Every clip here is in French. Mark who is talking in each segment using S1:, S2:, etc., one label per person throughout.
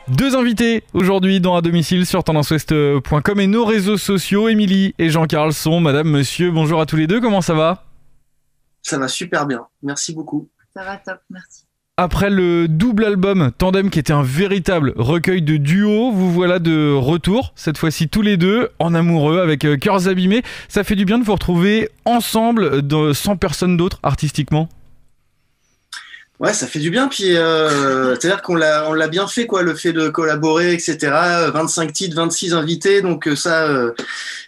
S1: Deux invités aujourd'hui dans À domicile sur tendanceouest.com et nos réseaux sociaux. Émilie et Jean-Carl sont madame, monsieur. Bonjour à tous les deux, comment ça va?
S2: Ça va super bien, merci beaucoup.
S3: Ça va top, merci.
S1: Après le double album Tandem qui était un véritable recueil de duos, vous voilà de retour, cette fois-ci tous les deux, en amoureux avec Cœurs abîmés. Ça fait du bien de vous retrouver ensemble sans personne d'autre artistiquement.
S2: Ouais, ça fait du bien, puis c'est-à-dire qu'on l'a bien fait, quoi, le fait de collaborer, etc. 25 titres, 26 invités, donc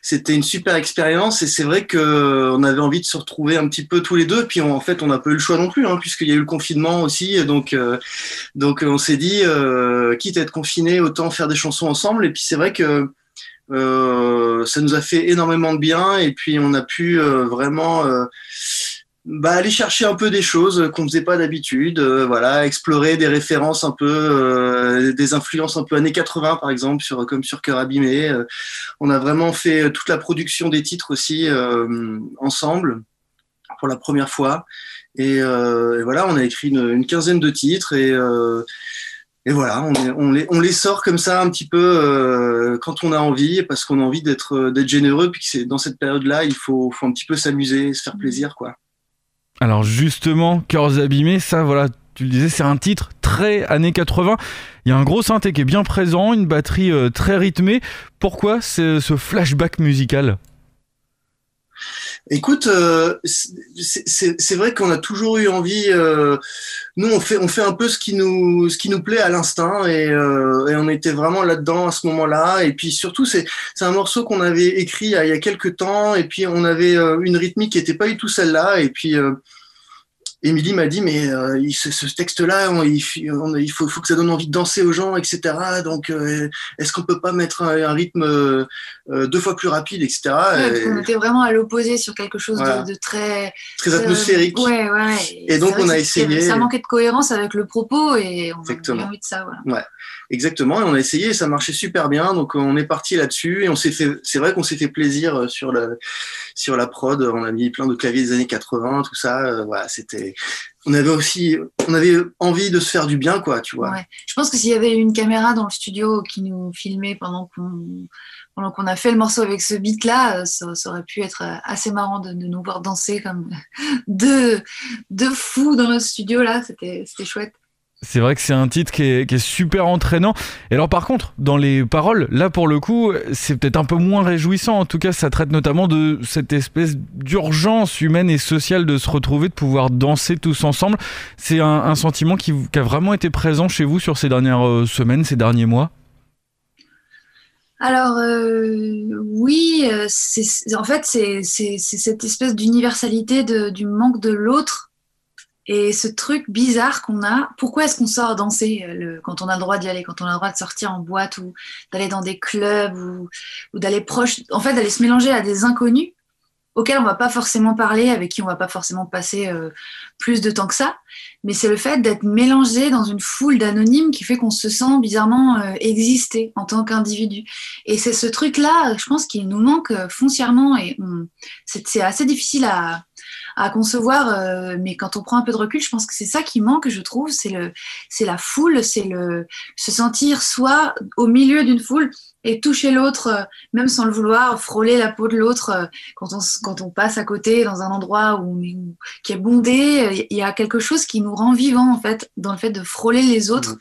S2: c'était une super expérience, et c'est vrai qu'on avait envie de se retrouver un petit peu tous les deux, puis en fait, on n'a pas eu le choix non plus, hein, puisqu'il y a eu le confinement aussi, donc on s'est dit, quitte à être confiné, autant faire des chansons ensemble, et puis c'est vrai que ça nous a fait énormément de bien, et puis on a pu vraiment... aller chercher un peu des choses qu'on faisait pas d'habitude, voilà, explorer des références un peu, des influences un peu années 80 par exemple, comme sur Cœur abîmé. On a vraiment fait toute la production des titres aussi ensemble pour la première fois. Et voilà, on a écrit une quinzaine de titres et voilà, on les sort comme ça un petit peu quand on a envie, parce qu'on a envie d'être généreux, puis que c'est dans cette période-là, il faut un petit peu s'amuser, se faire plaisir, quoi.
S1: Alors justement, Cœurs abîmés, ça voilà, tu le disais, c'est un titre très années 80. Il y a un gros synthé qui est bien présent, une batterie très rythmée. Pourquoi ce flashback musical ?
S2: Écoute, c'est vrai qu'on a toujours eu envie. Nous, on fait un peu ce qui nous plaît à l'instinct, et on était vraiment là-dedans à ce moment-là. Et puis surtout, c'est un morceau qu'on avait écrit il y a quelques temps, et puis on avait une rythmique qui était pas du tout celle-là. Et puis Émilie m'a dit, mais ce texte-là, il faut que ça donne envie de danser aux gens, etc. Donc, est-ce qu'on peut pas mettre un rythme 2 fois plus rapide, etc.
S3: Ouais, on était vraiment à l'opposé sur quelque chose
S2: voilà,
S3: de très...
S2: très atmosphérique.
S3: Ouais.
S2: Et donc, on a essayé...
S3: Ça manquait de cohérence avec le propos, et on
S2: Exactement.
S3: avait envie de ça, voilà.
S2: Ouais, exactement. Et on a essayé, et ça marchait super bien. Donc, on est parti là-dessus, et c'est vrai qu'on s'est fait plaisir sur la prod. On a mis plein de claviers des années 80, tout ça. Voilà, on avait envie de se faire du bien, quoi, tu vois.
S3: Ouais. Je pense que s'il y avait une caméra dans le studio qui nous filmait pendant qu'on a fait le morceau avec ce beat-là, ça aurait pu être assez marrant de nous voir danser comme deux fous dans notre studio, là. C'était chouette.
S1: C'est vrai que c'est un titre qui est super entraînant. Et alors par contre, dans les paroles, là pour le coup, c'est peut-être un peu moins réjouissant. En tout cas, ça traite notamment de cette espèce d'urgence humaine et sociale de se retrouver, de pouvoir danser tous ensemble. C'est un sentiment qui a vraiment été présent chez vous sur ces dernières semaines, ces derniers mois?
S3: Alors oui, en fait c'est cette espèce d'universalité du manque de l'autre. Et ce truc bizarre qu'on a, pourquoi est-ce qu'on sort danser quand on a le droit d'y aller, quand on a le droit de sortir en boîte ou d'aller dans des clubs ou d'aller proche, en fait d'aller se mélanger à des inconnus auxquels on va pas forcément parler, avec qui on va pas forcément passer plus de temps que ça, mais c'est le fait d'être mélangé dans une foule d'anonymes qui fait qu'on se sent bizarrement exister en tant qu'individu. Et c'est ce truc-là, je pense, qu'il nous manque foncièrement, et c'est assez difficile à concevoir, mais quand on prend un peu de recul, je pense que c'est ça qui manque, je trouve, c'est la foule, c'est se sentir soi au milieu d'une foule et toucher l'autre, même sans le vouloir, frôler la peau de l'autre quand on passe à côté dans un endroit qui est bondé. Il y a quelque chose qui nous rend vivants, en fait, dans le fait de frôler les autres.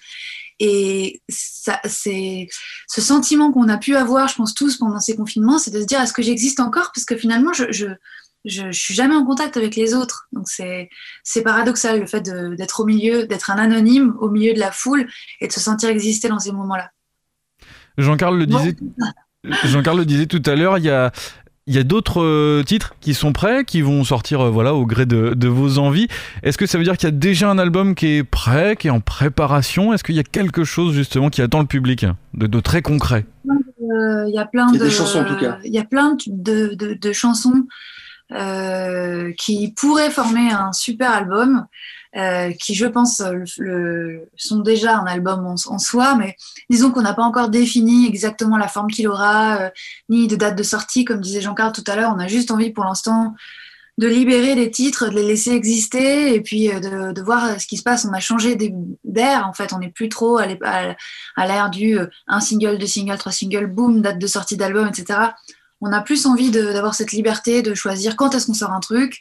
S3: Et ça, c'est ce sentiment qu'on a pu avoir, je pense tous, pendant ces confinements, c'est de se dire, est-ce que j'existe encore? Parce que finalement, je suis jamais en contact avec les autres. Donc c'est paradoxal, le fait d'être au milieu, d'être un anonyme au milieu de la foule et de se sentir exister dans ces moments-là.
S1: Jean-Carl le disait tout à l'heure, il y a d'autres titres qui sont prêts, qui vont sortir voilà, au gré de vos envies. Est-ce que ça veut dire qu'il y a déjà un album qui est prêt, qui est en préparation? Est-ce qu'il y a quelque chose justement qui attend le public, de très concret?
S3: Il y a plein
S2: des chansons, en tout cas.
S3: Il y a plein de chansons qui pourraient former un super album, qui je pense sont déjà un album en soi, mais disons qu'on n'a pas encore défini exactement la forme qu'il aura, ni de date de sortie, comme disait Jean-Carl tout à l'heure. On a juste envie pour l'instant de libérer des titres, de les laisser exister et puis de voir ce qui se passe. On a changé d'air, en fait. On n'est plus trop à l'ère du un single, deux singles, trois singles, boum, date de sortie d'album, etc. On a plus envie d'avoir cette liberté de choisir quand est-ce qu'on sort un truc,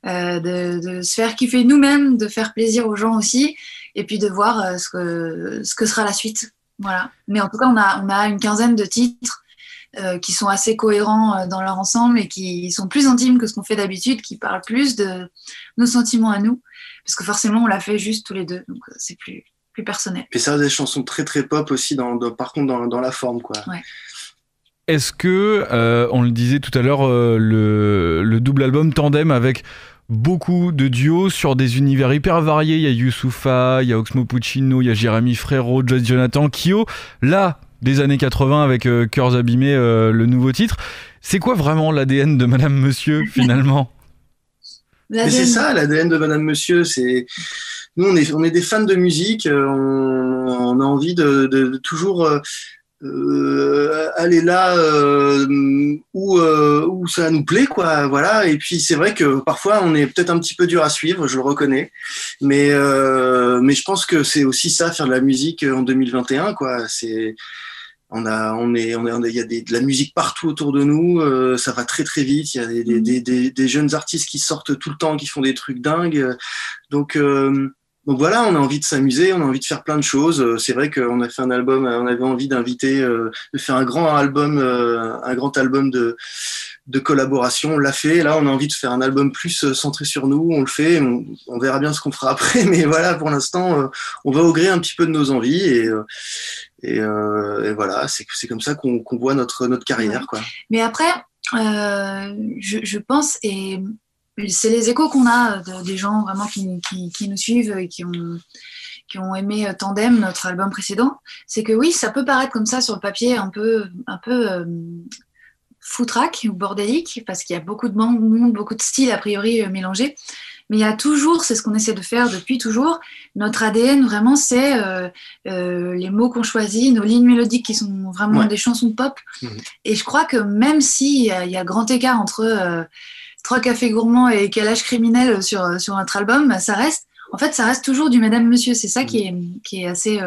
S3: de se faire kiffer nous-mêmes, de faire plaisir aux gens aussi, et puis de voir ce que sera la suite. Voilà. Mais en tout cas, on a une quinzaine de titres qui sont assez cohérents dans leur ensemble et qui sont plus intimes que ce qu'on fait d'habitude, qui parlent plus de nos sentiments à nous, parce que forcément on l'a fait juste tous les deux, donc c'est plus personnel.
S2: Et ça, des chansons très très pop aussi, par contre dans la forme, quoi.
S3: Ouais.
S1: Est-ce que, on le disait tout à l'heure, le double album Tandem avec beaucoup de duos sur des univers hyper variés, il y a Youssoupha, il y a Oxmo Puccino, il y a Jérémy Frérot, Joyce Jonathan, Kyo, là des années 80 avec Cœurs abîmés, le nouveau titre. C'est quoi vraiment l'ADN de Madame Monsieur finalement?
S2: Mais c'est ça, l'ADN de Madame Monsieur. Nous, on est des fans de musique. On a envie de toujours aller là où ça nous plaît, quoi. Voilà. Et puis c'est vrai que parfois on est peut-être un petit peu dur à suivre, je le reconnais. Mais je pense que c'est aussi ça, faire de la musique en 2021, quoi. Il y a de la musique partout autour de nous, ça va très très vite, il y a des jeunes artistes qui sortent tout le temps, qui font des trucs dingues, donc voilà, on a envie de s'amuser, on a envie de faire plein de choses. C'est vrai qu'on a fait un album, on avait envie de faire un grand album de collaboration, on l'a fait. Là, on a envie de faire un album plus centré sur nous, on le fait, on verra bien ce qu'on fera après, mais voilà, pour l'instant, on va au gré un petit peu de nos envies et voilà, c'est comme ça qu'on voit notre carrière, quoi.
S3: Mais après, je pense, et c'est les échos qu'on a des gens vraiment qui nous suivent et qui ont aimé Tandem, notre album précédent, c'est que oui, ça peut paraître comme ça sur le papier un peu foutraque ou bordélique, parce qu'il y a beaucoup de monde, beaucoup de styles a priori mélangés. Mais il y a toujours, c'est ce qu'on essaie de faire depuis toujours, notre ADN vraiment, c'est les mots qu'on choisit, nos lignes mélodiques qui sont vraiment des chansons pop. Et je crois que même s'il y a grand écart entre Trois cafés gourmands et Calage criminel sur notre album, ça reste toujours du Madame Monsieur. C'est ça qui est assez...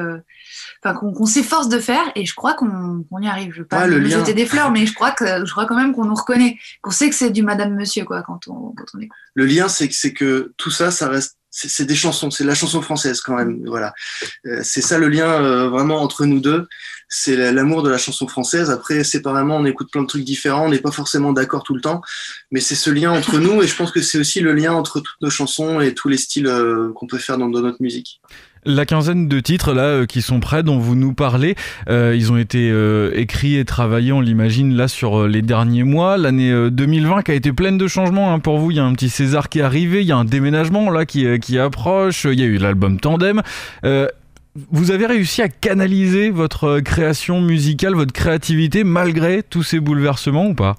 S3: qu'on s'efforce de faire, et je crois qu'on y arrive. Je ne veux pas nous jeter des fleurs, mais je crois quand même qu'on nous reconnaît, qu'on sait que c'est du Madame Monsieur, quoi, quand on écoute.
S2: Le lien, c'est que tout ça reste... C'est des chansons, c'est de la chanson française quand même, voilà. C'est ça le lien vraiment entre nous deux, c'est l'amour de la chanson française. Après, séparément, on écoute plein de trucs différents, on n'est pas forcément d'accord tout le temps, mais c'est ce lien entre nous, et je pense que c'est aussi le lien entre toutes nos chansons et tous les styles qu'on peut faire dans notre musique.
S1: La quinzaine de titres là qui sont prêts, dont vous nous parlez, ils ont été écrits et travaillés, on l'imagine, là sur les derniers mois. L'année 2020 qui a été pleine de changements pour vous. Il y a un petit César qui est arrivé, il y a un déménagement là qui approche, il y a eu l'album Tandem. Vous avez réussi à canaliser votre création musicale, votre créativité, malgré tous ces bouleversements ou pas?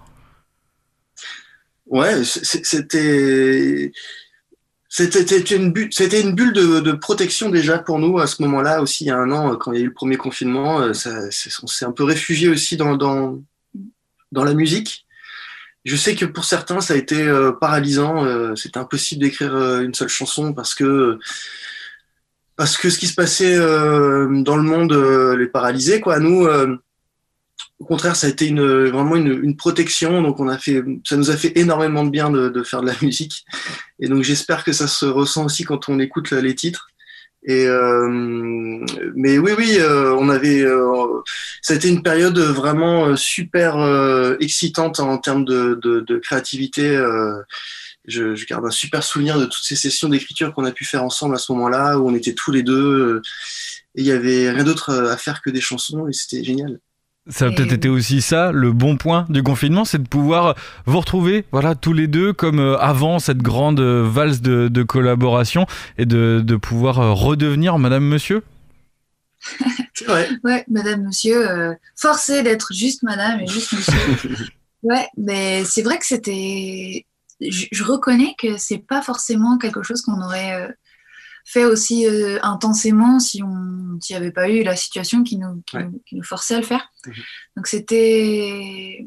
S2: Ouais, C'était une bulle de protection déjà pour nous à ce moment-là aussi, il y a un an, quand il y a eu le premier confinement, on s'est un peu réfugié aussi dans la musique. Je sais que pour certains ça a été paralysant, c'était impossible d'écrire une seule chanson parce que ce qui se passait dans le monde les paralysait, quoi. Nous, au contraire, ça a été vraiment une protection. Donc, ça nous a fait énormément de bien de faire de la musique. Et donc, j'espère que ça se ressent aussi quand on écoute les titres. Mais oui, ça a été une période vraiment super excitante en termes de créativité. Je garde un super souvenir de toutes ces sessions d'écriture qu'on a pu faire ensemble à ce moment-là, où on était tous les deux, et il y avait rien d'autre à faire que des chansons, et c'était génial.
S1: Ça a peut-être été aussi ça, le bon point du confinement, c'est de pouvoir vous retrouver, voilà, tous les deux, comme avant cette grande valse de collaboration, et de pouvoir redevenir Madame Monsieur.
S2: C'est vrai.
S3: Ouais, Madame Monsieur, forcé d'être juste Madame et juste Monsieur. Ouais, mais c'est vrai que c'était... Je reconnais que c'est pas forcément quelque chose qu'on aurait fait aussi intensément si on n'y avait pas eu la situation qui nous forçait à le faire. Donc c'était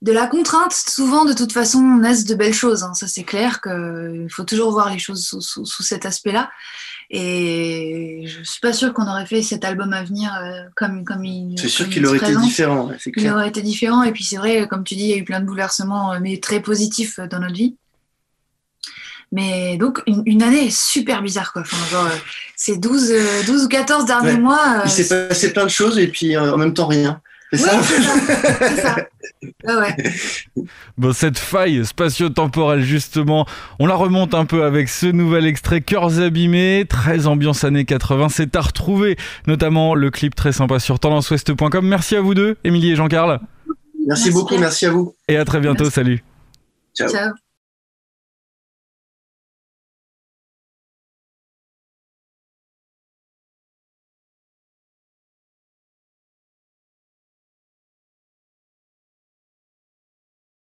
S3: de la contrainte, souvent, de toute façon, naissent de belles choses. Hein. Ça, c'est clair qu'il faut toujours voir les choses sous cet aspect-là. Et je suis pas sûre qu'on aurait fait cet album à venir comme il.
S2: C'est sûr qu'il aurait été différent, c'est clair.
S3: Il aurait été différent. Et puis c'est vrai, comme tu dis, il y a eu plein de bouleversements, mais très positifs dans notre vie. Mais donc une année super bizarre, quoi. Enfin, genre, ces 12 ou 14 derniers mois.
S2: Il s'est passé plein de choses et puis en même temps rien. C'est
S3: oui,
S2: ça,
S3: c'est ça. Ouais.
S1: Bon, cette faille spatio-temporelle, justement, on la remonte un peu avec ce nouvel extrait Cœurs abîmés, très ambiance années 80. C'est à retrouver, notamment le clip très sympa sur tendanceouest.com. Merci à vous deux, Émilie et Jean-Carl.
S2: Merci beaucoup, merci à vous.
S1: Et à très bientôt, salut.
S2: Ciao.
S3: Ciao.